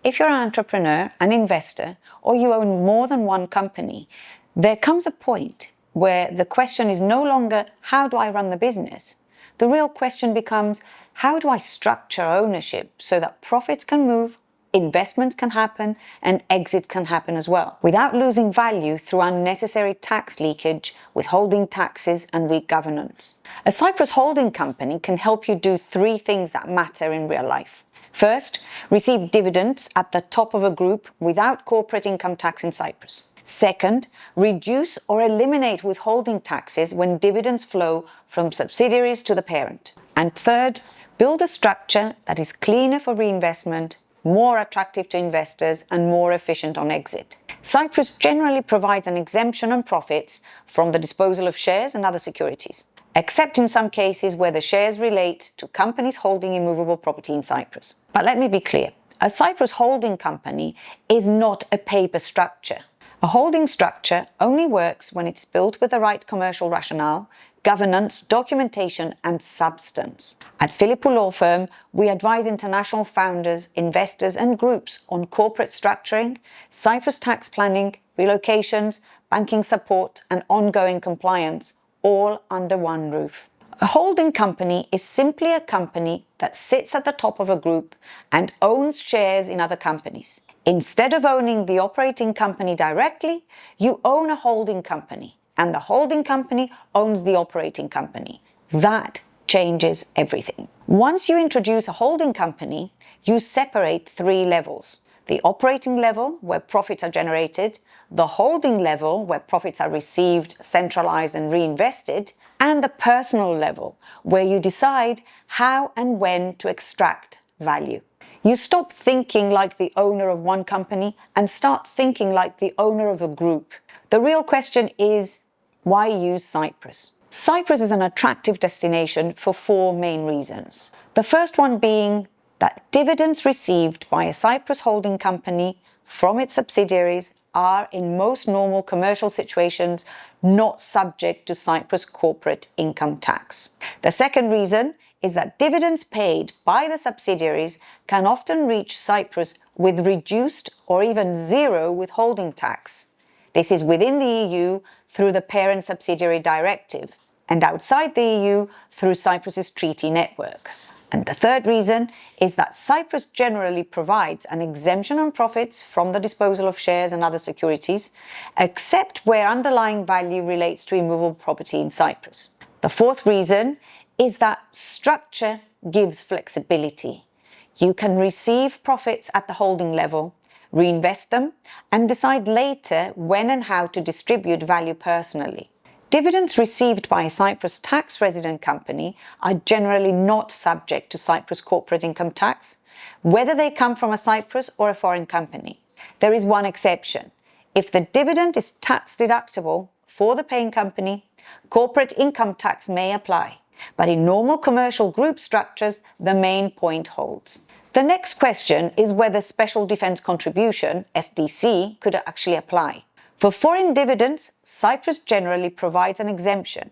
if you're an entrepreneur, an investor, or you own more than one company, there comes a point where the question is no longer, how do I run the business? The real question becomes, how do I structure ownership so that profits can move, investments can happen, and exits can happen as well, without losing value through unnecessary tax leakage, withholding taxes, and weak governance? A Cyprus holding company can help you do 3 things that matter in real life. First, receive dividends at the top of a group without corporate income tax in Cyprus. Second, reduce or eliminate withholding taxes when dividends flow from subsidiaries to the parent. And third, build a structure that is cleaner for reinvestment, more attractive to investors, and more efficient on exit. Cyprus generally provides an exemption on profits from the disposal of shares and other securities, except in some cases where the shares relate to companies holding immovable property in Cyprus. But let me be clear, a Cyprus holding company is not a paper structure. A holding structure only works when it's built with the right commercial rationale, governance, documentation, and substance. At Philippou Law Firm, we advise international founders, investors, and groups on corporate structuring, Cyprus tax planning, relocations, banking support, and ongoing compliance, all under one roof. A holding company is simply a company that sits at the top of a group and owns shares in other companies. Instead of owning the operating company directly, you own a holding company, and the holding company owns the operating company. That changes everything. Once you introduce a holding company, you separate 3 levels: the operating level, where profits are generated, the holding level, where profits are received, centralized, and reinvested, and the personal level, where you decide how and when to extract value. You stop thinking like the owner of one company and start thinking like the owner of a group. The real question is, why use Cyprus? Cyprus is an attractive destination for 4 main reasons. The first one being that dividends received by a Cyprus holding company from its subsidiaries are, in most normal commercial situations, not subject to Cyprus corporate income tax. The second reason is that dividends paid by the subsidiaries can often reach Cyprus with reduced or even 0 withholding tax. This is within the EU through the parent subsidiary directive, and outside the EU through Cyprus's treaty network. And the third reason is that Cyprus generally provides an exemption on profits from the disposal of shares and other securities, except where underlying value relates to immovable property in Cyprus. The fourth reason is that structure gives flexibility. You can receive profits at the holding level, reinvest them, and decide later when and how to distribute value personally. Dividends received by a Cyprus tax resident company are generally not subject to Cyprus corporate income tax, whether they come from a Cyprus or a foreign company. There is one exception. If the dividend is tax deductible for the paying company, corporate income tax may apply. But in normal commercial group structures, the main point holds. The next question is whether special defense contribution, SDC, could actually apply. For foreign dividends, Cyprus generally provides an exemption,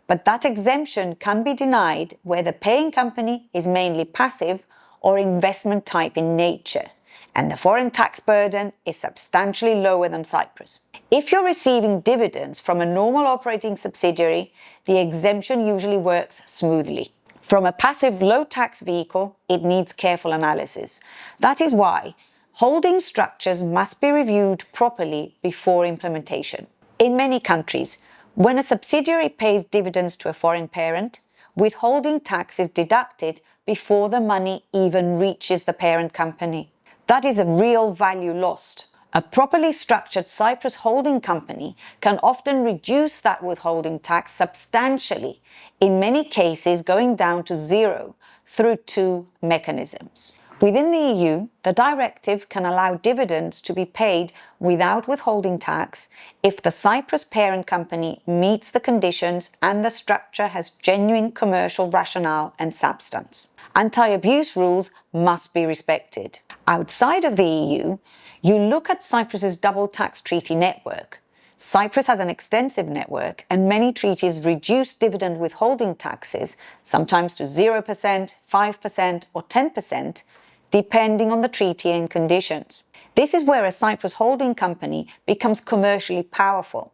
but that exemption can be denied where the paying company is mainly passive or investment type in nature, and the foreign tax burden is substantially lower than Cyprus. If you're receiving dividends from a normal operating subsidiary, the exemption usually works smoothly. From a passive low-tax vehicle, it needs careful analysis. That is why holding structures must be reviewed properly before implementation. In many countries, when a subsidiary pays dividends to a foreign parent, withholding tax is deducted before the money even reaches the parent company. That is a real value lost. A properly structured Cyprus holding company can often reduce that withholding tax substantially, in many cases going down to 0 through 2 mechanisms. Within the EU, the directive can allow dividends to be paid without withholding tax if the Cyprus parent company meets the conditions and the structure has genuine commercial rationale and substance. Anti-abuse rules must be respected. Outside of the EU, you look at Cyprus's double tax treaty network. Cyprus has an extensive network, and many treaties reduce dividend withholding taxes, sometimes to 0%, 5%, or 10%, depending on the treaty and conditions. This is where a Cyprus holding company becomes commercially powerful.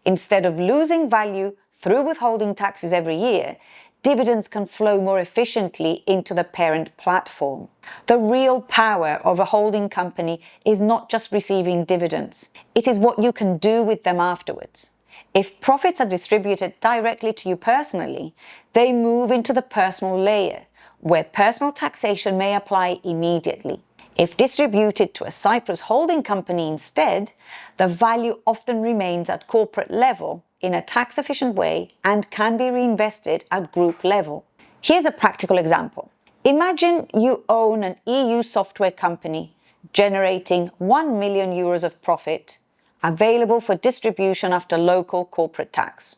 Instead of losing value through withholding taxes every year, dividends can flow more efficiently into the parent platform. The real power of a holding company is not just receiving dividends, it is what you can do with them afterwards. If profits are distributed directly to you personally, they move into the personal layer, where personal taxation may apply immediately. If distributed to a Cyprus holding company instead, the value often remains at corporate level in a tax-efficient way and can be reinvested at group level. Here's a practical example. Imagine you own an EU software company generating 1 million euros of profit available for distribution after local corporate tax.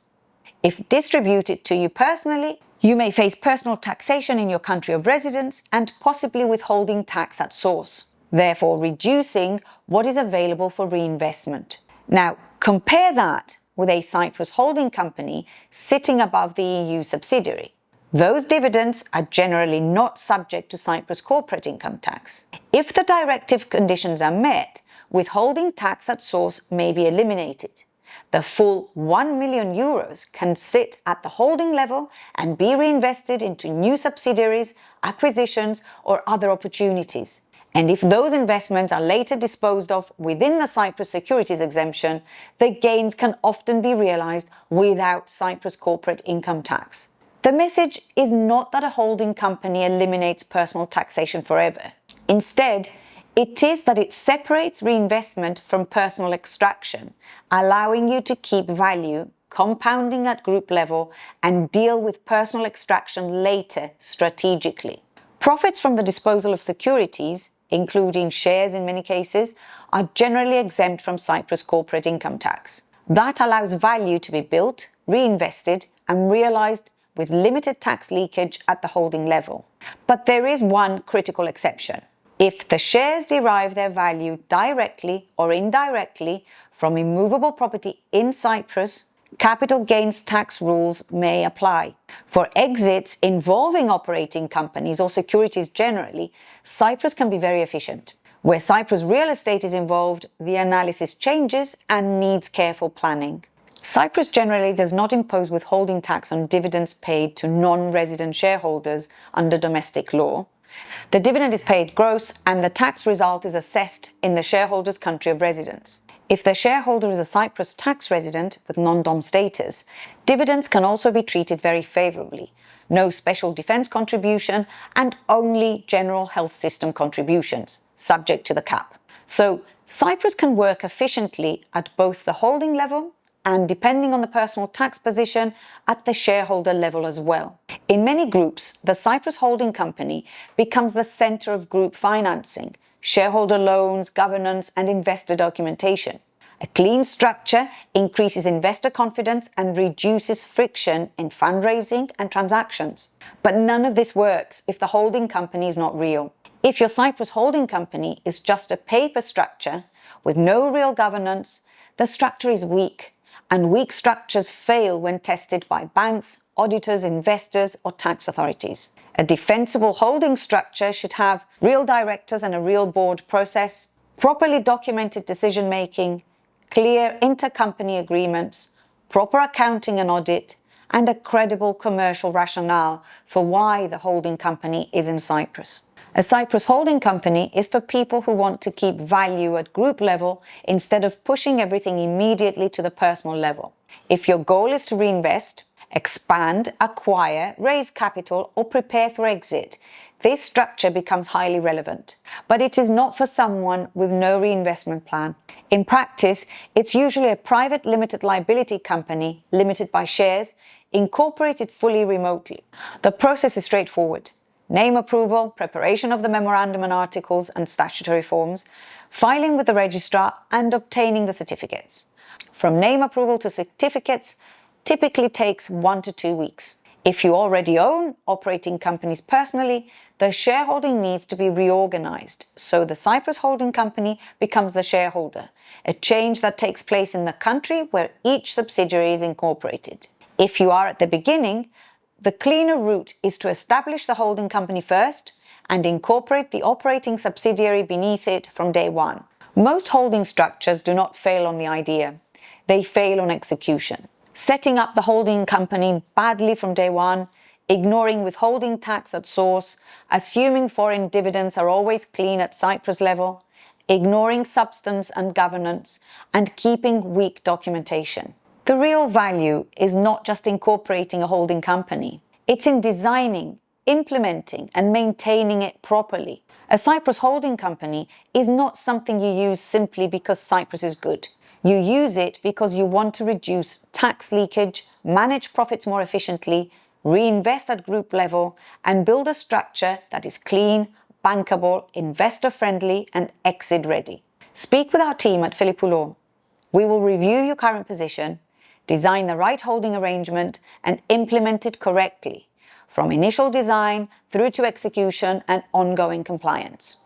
If distributed to you personally, you may face personal taxation in your country of residence and possibly withholding tax at source, therefore reducing what is available for reinvestment. Now, compare that with a Cyprus holding company sitting above the EU subsidiary. Those dividends are generally not subject to Cyprus corporate income tax. If the directive conditions are met, withholding tax at source may be eliminated. The full 1 million euros can sit at the holding level and be reinvested into new subsidiaries, acquisitions, or other opportunities. And if those investments are later disposed of within the Cyprus securities exemption, the gains can often be realized without Cyprus corporate income tax. The message is not that a holding company eliminates personal taxation forever. Instead, it is that it separates reinvestment from personal extraction, allowing you to keep value, compounding at group level, and deal with personal extraction later strategically. Profits from the disposal of securities, including shares in many cases, are generally exempt from Cyprus corporate income tax. That allows value to be built, reinvested, and realized with limited tax leakage at the holding level. But there is one critical exception. If the shares derive their value directly or indirectly from immovable property in Cyprus, capital gains tax rules may apply. For exits involving operating companies or securities generally, Cyprus can be very efficient. Where Cyprus real estate is involved, the analysis changes and needs careful planning. Cyprus generally does not impose withholding tax on dividends paid to non-resident shareholders under domestic law. The dividend is paid gross and the tax result is assessed in the shareholder's country of residence. If the shareholder is a Cyprus tax resident with non-dom status, dividends can also be treated very favourably. No special defence contribution and only general health system contributions, subject to the cap. So Cyprus can work efficiently at both the holding level and, depending on the personal tax position, at the shareholder level as well. In many groups, the Cyprus holding company becomes the centre of group financing, shareholder loans, governance, and investor documentation. A clean structure increases investor confidence and reduces friction in fundraising and transactions. But none of this works if the holding company is not real. If your Cyprus holding company is just a paper structure with no real governance, the structure is weak. And weak structures fail when tested by banks, auditors, investors, or tax authorities. A defensible holding structure should have real directors and a real board process, properly documented decision-making, clear intercompany agreements, proper accounting and audit, and a credible commercial rationale for why the holding company is in Cyprus. A Cyprus holding company is for people who want to keep value at group level instead of pushing everything immediately to the personal level. If your goal is to reinvest, expand, acquire, raise capital, or prepare for exit, this structure becomes highly relevant. But it is not for someone with no reinvestment plan. In practice, it's usually a private limited liability company, limited by shares, incorporated fully remotely. The process is straightforward. Name approval, preparation of the memorandum and articles and statutory forms, filing with the registrar, and obtaining the certificates. From name approval to certificates typically takes 1 to 2 weeks. If you already own operating companies personally, the shareholding needs to be reorganized, so the Cyprus holding company becomes the shareholder, a change that takes place in the country where each subsidiary is incorporated. If you are at the beginning, the cleaner route is to establish the holding company first and incorporate the operating subsidiary beneath it from day one. Most holding structures do not fail on the idea. They fail on execution. Setting up the holding company badly from day one, ignoring withholding tax at source, assuming foreign dividends are always clean at Cyprus level, ignoring substance and governance, and keeping weak documentation. The real value is not just incorporating a holding company. It's in designing, implementing, and maintaining it properly. A Cyprus holding company is not something you use simply because Cyprus is good. You use it because you want to reduce tax leakage, manage profits more efficiently, reinvest at group level, and build a structure that is clean, bankable, investor-friendly, and exit-ready. Speak with our team at Philippou Law. We will review your current position, design the right holding arrangement, and implement it correctly, from initial design through to execution and ongoing compliance.